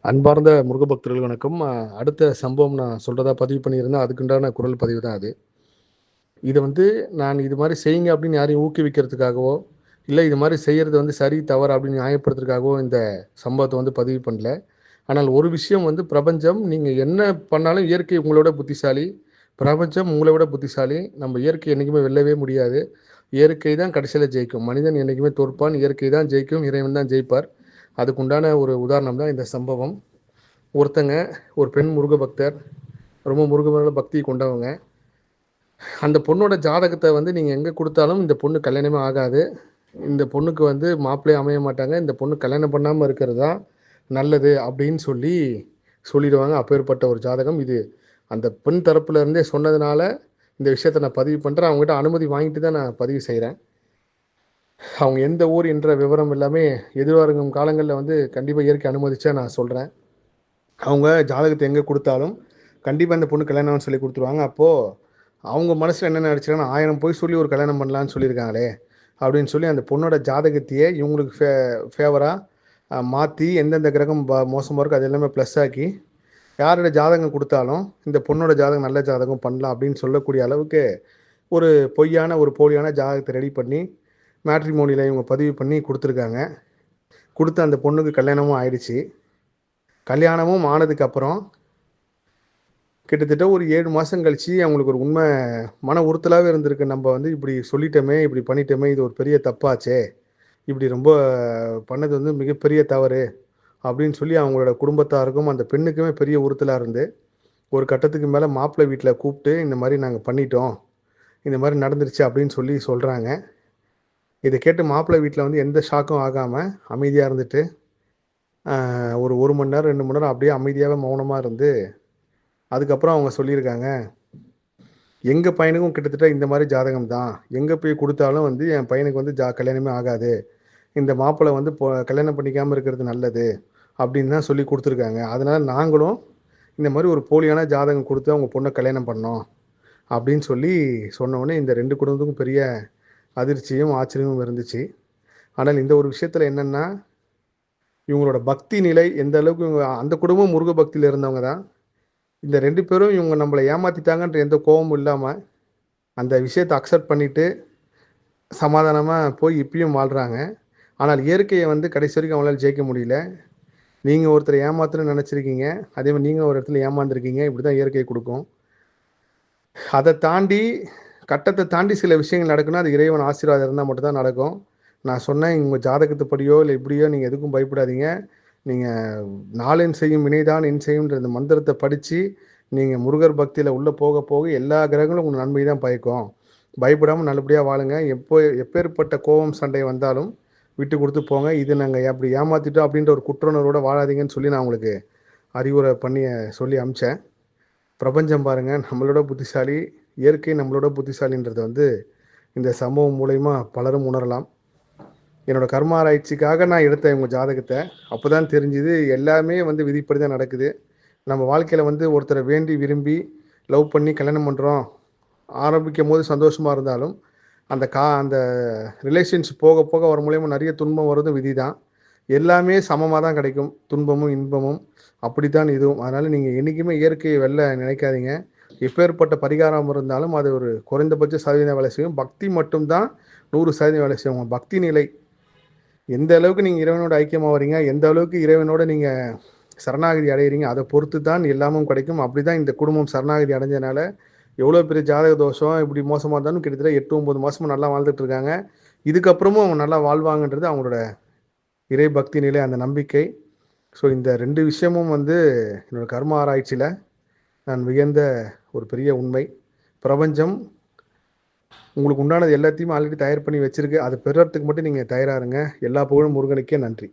அன்பார்ந்த முருக பக்தர்கள் வணக்கம். அடுத்த சம்பவம் நான் சொல்றதா பதிவு பண்ணியிருந்தேன். அதுக்குண்டான குரல் பதிவு தான் அது. இத வந்து நான் இது மாரி செய்யுங்க அப்படின்னு யாரையும் ஊக்குவிக்கிறதுக்காகவோ, இல்ல இது மாரி செய்யறது வந்து சரி, தவறு அப்படின்னு நியாயப்படுத்துறதுக்காகவோ இந்த சம்பவத்த வந்து பதிவு பண்ணல. ஆனால் ஒரு விஷயம் வந்து பிரபஞ்சம் நீங்க என்ன பண்ணாலும் இயற்கை உங்கள விட புத்திசாலி. பிரபஞ்சம் உங்கள விட புத்திசாலி. நம்ம இயற்கை என்னைக்குமே வெல்லவே முடியாது. இயற்கை தான் கடைசியில ஜெயிக்கும். மனிதன் என்னைக்குமே தோற்பான். இயற்கை தான் ஜெயிக்கும். இறைவன் தான் ஜெயிப்பார். அதுக்குண்டான ஒரு உதாரணம் தான் இந்த சம்பவம். ஒருத்தங்க ஒரு பெண் முருக பக்தர். ரொம்ப முருக மேல பக்தி கொண்டவங்க. அந்த பொண்ணோட ஜாதகத்த வந்து நீங்க எங்க குடுத்தாலும் இந்த பொண்ணு கல்யாணமே ஆகாது. இந்த பொண்ணுக்கு வந்து மாப்பிள்ளையே அமைய மாட்டாங்க. இந்த பொண்ணு கல்யாணம் பண்ணாம இருக்கிறது தான் நல்லது அப்படின்னு சொல்லிடுவாங்க. அப்பேற்பட்ட ஒரு ஜாதகம் இது. அந்த பெண் தரப்புல இருந்தே சொன்னதுனால இந்த விஷயத்த நான் பதிவு பண்றேன். அவங்ககிட்ட அனுமதி வாங்கிட்டு தான் நான் பதிவு செய்றேன். அவங்க எந்த ஊர் என்ற விவரம் எல்லாமே எதிர்வரும் காலங்கள்ல வந்து கண்டிப்பா இயற்கை அனுமதிச்சா நான் சொல்றேன். அவங்க ஜாதகத்த எங்க குடுத்தாலும், கண்டிப்பா இந்த பொண்ணு கல்யாணம்னு சொல்லி குடுத்துருவாங்க. அப்போ, அவங்க மனசுல என்ன நெனச்சுருக்காங்கன்னா, 1000 பொய் சொல்லி ஒரு கல்யாணம் பண்ணலான்னு சொல்லியிருக்காங்களே! அப்படின்னு சொல்லி அந்த பொண்ணோட ஜாதகத்தையே இவங்களுக்கு ஃபேவரா மாத்தி எந்தெந்த கிரகம் மோசமா இருக்கோ அது எல்லாமே ப்ளஸ் ஆக்கி, யாரோட ஜாதகம் குடுத்தாலும், இந்த பொண்ணோட ஜாதகம் நல்ல ஜாதகம் பண்ணலாம் அப்படின்னு சொல்லக்கூடிய அளவுக்கு, ஒரு பொய்யான, ஒரு போலியான ஜாதகத்த ரெடி பண்ணி, மேட்ரிமோனில இவங்க பதிவு பண்ணி குடுத்துருக்காங்க. குடுத்து அந்த பொண்ணுக்கு கல்யாணமும் ஆயிடுச்சு. கல்யாணமும் ஆனதுக்கப்புறம் கிட்டத்தட்ட ஒரு 7 மாசம் கழிச்சு அவங்களுக்கு ஒரு மன உறுத்தலாவே இருந்திருக்கு. நம்ப வந்து இப்படி சொல்லிட்டோமே, இப்படி பண்ணிட்டோமே, இது ஒரு பெரிய தப்பாச்சே! இப்படி ரொம்ப பண்ணது வந்து மிகப்பெரிய தவறு. அப்படின்னு சொல்லி அவங்களோட குடும்பத்தாருக்கும், அந்த பெண்ணுக்குமே பெரிய உறுத்தலா இருந்து, ஒரு கட்டத்துக்கு மேல மாப்பிள்ளை வீட்ல கூப்ட்டு, இந்த மாரி நாங்க பண்ணிட்டோம். இந்த மாரி நடந்துருச்சு அப்படின்னு சொல்லி சொல்றாங்க. இத கேட்டு மாப்பிள்ளை வீட்ல வந்து எந்த ஷாக்கும் ஆகாம அமைதியா இருந்துட்டு, ஒரு 1 மணி நேரம், 2 மணி நேரம் அப்படியே அமைதியாவே மௌனமா இருந்து, அதுக்கப்புறம் அவங்க சொல்லியிருக்காங்க. எங்க பையனுக்கும் கிட்டத்தட்ட இந்த மாரி ஜாதகம் தான். எங்க போய் குடுத்தாலும் வந்து என் பையனுக்கு வந்து கல்யாணமே ஆகாது. இந்த மாப்பிள வந்து கல்யாணம் பண்ணிக்காம இருக்கிறது நல்லது. அப்படின்னு தான் சொல்லி குடுத்துருக்காங்க. அதனால நாங்களும் இந்த மாரி ஒரு போலியான ஜாதகம் குடுத்து அவங்க பொண்ண கல்யாணம் பண்ணோம். அப்படின்னு சொல்லி சொன்ன உடனே இந்த 2 குடும்பத்துக்கும் பெரிய அதிர்ச்சியும், ஆச்சரியமும் இருந்துச்சு. ஆனால் இந்த ஒரு விஷயத்துல என்னன்னா, இவங்களோட பக்தி நிலை எந்த அளவுக்கு அந்த குடும்பம் முருக பக்தியில இருந்தவங்க தான். இந்த 2 பேரும் இவங்க நம்மள ஏமாத்திட்டாங்கன்ற எந்த கோவமும் இல்லாம, அந்த விஷயத்த அக்செப்ட் பண்ணிட்டு சமாதானமா போய் இப்பயும் வாழ்றாங்க. ஆனால் இயற்கைய வந்து கடைசி வரைக்கும் அவங்களால ஜெயிக்க முடியல. நீங்க ஒருத்தர ஏமாத்தணும்னு நெனச்சிருக்கீங்க. அதேமாரி நீங்களும் ஒரு இடத்துல ஏமாந்துருக்கீங்க. இப்படிதான் இயற்கை குடுக்கும். அத தாண்டி கட்டத்த தாண்டி சில விஷயங்கள் நடக்குன்னா, அது இறைவன் ஆசீர்வாதம் இருந்தா மட்டும் தான் நடக்கும். நான் சொன்னேன் உங்க ஜாதகத்துப்படியோ, இல்ல இப்படியோ நீங்க எதுக்கும் பயப்படாதீங்க. நீங்க "நாளென் செய்யும் வினைதான் என் செய்யும்ன்ற" இந்த மந்திரத்த படிச்சு, நீங்க முருகர் பக்தியில உள்ள போக, போக எல்லா கிரகங்களும் உங்களுக்கு நன்மை தான் பயக்கும். பயப்படாம நல்லபடியா வாழுங்க. எப்பேர்ப்பட்ட கோவம், சண்டை வந்தாலும் விட்டு குடுத்து போங்க. இது நாங்க அப்படி ஏமாத்திட்டோம் அப்படின்ற ஒரு குற்றுணர்வோட வாழாதீங்கன்னு சொல்லி நான் உங்களுக்கு அறிவுரை பண்ணி சொல்லி அனுப்பிச்சேன். பிரபஞ்சம் பாருங்க நம்மளோட புத்திசாலி, இயற்கை நம்மளோட புத்திசாலின்றத வந்து இந்த சம்பவம் மூலியமா பலரும் உணரலாம். என்னோட கர்ம ஆராய்ச்சிக்காக நான் எடுத்தேன் உங்க ஜாதகத்த. அப்பதான் தெரிஞ்சுது எல்லாமே வந்து விதிப்படி தான் நடக்குது. நம்ம வாழ்க்கையில வந்து ஒருத்தர வேண்டி, விரும்பி, லவ் பண்ணி கல்யாணம் பண்றோம். ஆரம்பிக்கும்போது சந்தோஷமா இருந்தாலும், அந்த ரிலேஷன்ஷிப் போக, போக வர மூலியமா நெறைய துன்பம் வரதும் விதிதான். எல்லாமே சமமா தான் கிடைக்கும். துன்பமும், இன்பமும். அப்படித்தான் இதுவும். அதனால நீங்க என்னைக்குமே இயற்கையை வெல்ல நினைக்காதீங்க. எப்பேர்ப்பட்ட பரிகாரம் இருந்தாலும், அது ஒரு குறைந்தபட்ச சதவீதம் வேலை செய்யும். பக்தி மட்டும் தான் 100% வேலை செய்யும். உங்க பக்தி நிலை எந்த அளவுக்கு நீங்க இறைவனோட ஐக்கியமாவறீங்க, எந்த அளவுக்கு இறைவனோட நீங்க சரணாகதி அடையறீங்க, அத பொறுத்து தான் எல்லாமும் கிடைக்கும். அப்படிதான் இந்த குடும்பம் சரணாகதி அடைஞ்சனால, எவ்வளோ பெரிய ஜாதக தோஷம் இப்படி மோசமா இருந்தாலும் கிட்டத்தட்ட 8, 9 மாசமா நல்லா வாழ்ந்துட்டு இருக்காங்க. இதுக்கப்புறமும் அவங்க நல்லா வாழ்வாங்கன்றது அவங்களோட இறை பக்தி நிலை, அந்த நம்பிக்கை. ஸோ இந்த 2 விஷயமும் வந்து என்னோட கர்ம ஆராய்ச்சியில நான் வியந்த ஒரு பெரிய உண்மை. பிரபஞ்சம் உங்களுக்கு உண்டானது எல்லாத்தையுமே ஆல்ரெடி தயார் பண்ணி வச்சிருக்கு. அத பெறுறதுக்கு மட்டும் நீங்க தயாரா இருங்க. எல்லா புகழும் முருகனுக்கே. நன்றி.